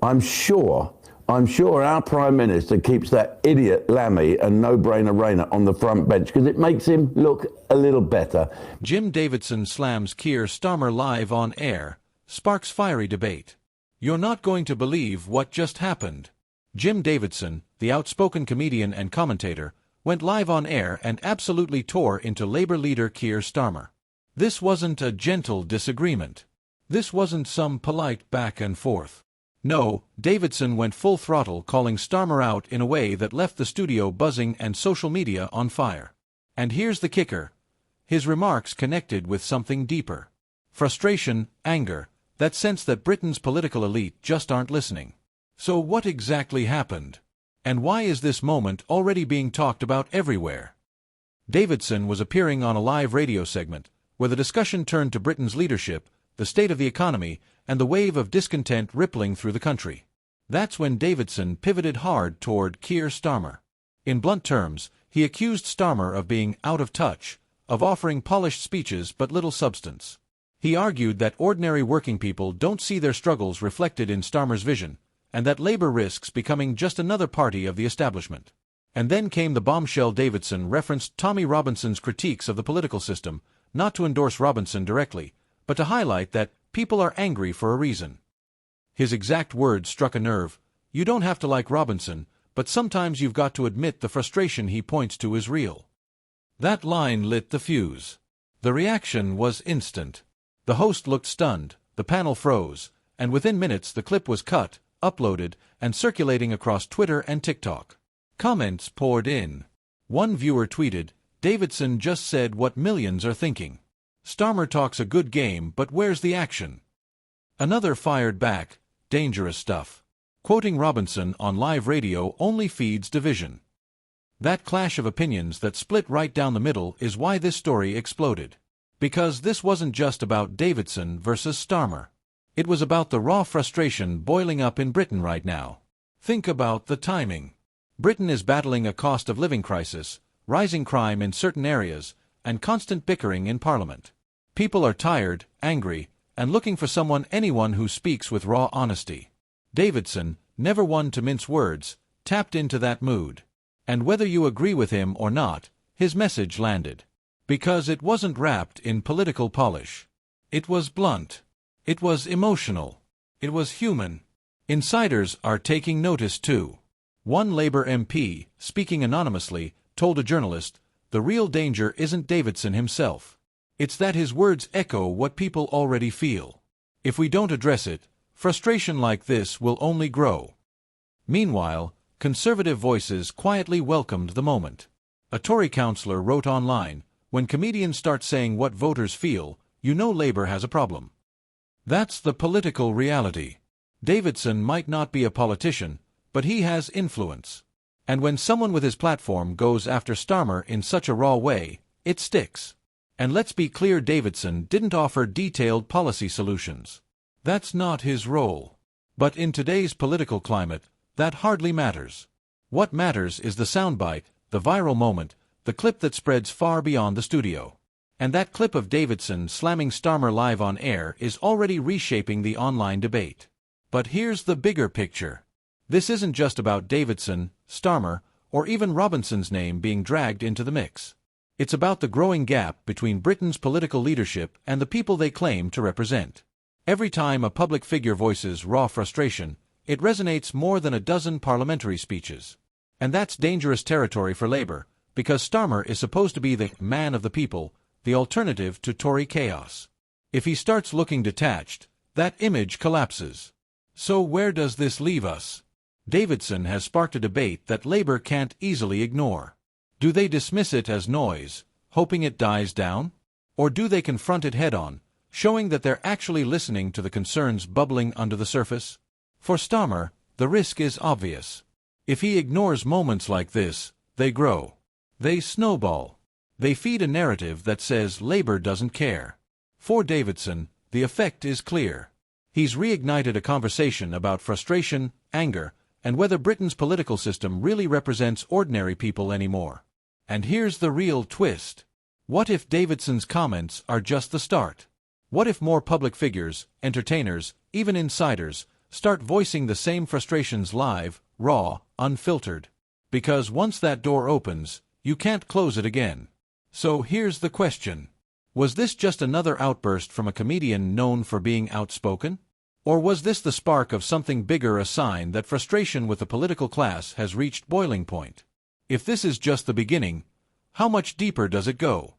I'm sure our Prime Minister keeps that idiot Lammy and no-brainer Rayner on the front bench because it makes him look a little better. Jim Davidson slams Keir Starmer live on air, sparks fiery debate. You're not going to believe what just happened. Jim Davidson, the outspoken comedian and commentator, went live on air and absolutely tore into Labour leader Keir Starmer. This wasn't a gentle disagreement. This wasn't some polite back and forth. No, Davidson went full throttle, calling Starmer out in a way that left the studio buzzing and social media on fire. And here's the kicker. His remarks connected with something deeper. Frustration, anger, that sense that Britain's political elite just aren't listening. So what exactly happened? And why is this moment already being talked about everywhere? Davidson was appearing on a live radio segment, where the discussion turned to Britain's leadership, the state of the economy, and the wave of discontent rippling through the country. That's when Davidson pivoted hard toward Keir Starmer. In blunt terms, he accused Starmer of being out of touch, of offering polished speeches but little substance. He argued that ordinary working people don't see their struggles reflected in Starmer's vision, and that Labour risks becoming just another party of the establishment. And then came the bombshell. Davidson referenced Tommy Robinson's critiques of the political system, not to endorse Robinson directly, but to highlight that people are angry for a reason. His exact words struck a nerve. You don't have to like Robinson, but sometimes you've got to admit the frustration he points to is real. That line lit the fuse. The reaction was instant. The host looked stunned, the panel froze, and within minutes the clip was cut, uploaded, and circulating across Twitter and TikTok. Comments poured in. One viewer tweeted, "Davidson just said what millions are thinking. Starmer talks a good game, but where's the action?" Another fired back, "Dangerous stuff. Quoting Robinson on live radio only feeds division." That clash of opinions that split right down the middle is why this story exploded. Because this wasn't just about Davidson versus Starmer. It was about the raw frustration boiling up in Britain right now. Think about the timing. Britain is battling a cost of living crisis, rising crime in certain areas, and constant bickering in Parliament. People are tired, angry, and looking for anyone who speaks with raw honesty. Davidson, never one to mince words, tapped into that mood. And whether you agree with him or not, his message landed. Because it wasn't wrapped in political polish. It was blunt. It was emotional. It was human. Insiders are taking notice too. One Labour MP, speaking anonymously, told a journalist, "The real danger isn't Davidson himself. It's that his words echo what people already feel. If we don't address it, frustration like this will only grow." Meanwhile, Conservative voices quietly welcomed the moment. A Tory councillor wrote online, "When comedians start saying what voters feel, you know Labour has a problem." That's the political reality. Davidson might not be a politician, but he has influence. And when someone with his platform goes after Starmer in such a raw way, it sticks. And let's be clear, Davidson didn't offer detailed policy solutions. That's not his role. But in today's political climate, that hardly matters. What matters is the soundbite, the viral moment, the clip that spreads far beyond the studio. And that clip of Davidson slamming Starmer live on air is already reshaping the online debate. But here's the bigger picture. This isn't just about Davidson, Starmer, or even Robinson's name being dragged into the mix. It's about the growing gap between Britain's political leadership and the people they claim to represent. Every time a public figure voices raw frustration, it resonates more than a dozen parliamentary speeches. And that's dangerous territory for Labour, because Starmer is supposed to be the man of the people, the alternative to Tory chaos. If he starts looking detached, that image collapses. So where does this leave us? Davidson has sparked a debate that Labour can't easily ignore. Do they dismiss it as noise, hoping it dies down? Or do they confront it head-on, showing that they're actually listening to the concerns bubbling under the surface? For Starmer, the risk is obvious. If he ignores moments like this, they grow. They snowball. They feed a narrative that says Labour doesn't care. For Davidson, the effect is clear. He's reignited a conversation about frustration, anger, and whether Britain's political system really represents ordinary people anymore. And here's the real twist. What if Davidson's comments are just the start? What if more public figures, entertainers, even insiders, Start voicing the same frustrations live, raw, unfiltered. Because once that door opens, you can't close it again. So here's the question. Was this just another outburst from a comedian known for being outspoken? Or was this the spark of something bigger, a sign that frustration with the political class has reached boiling point? If this is just the beginning, how much deeper does it go?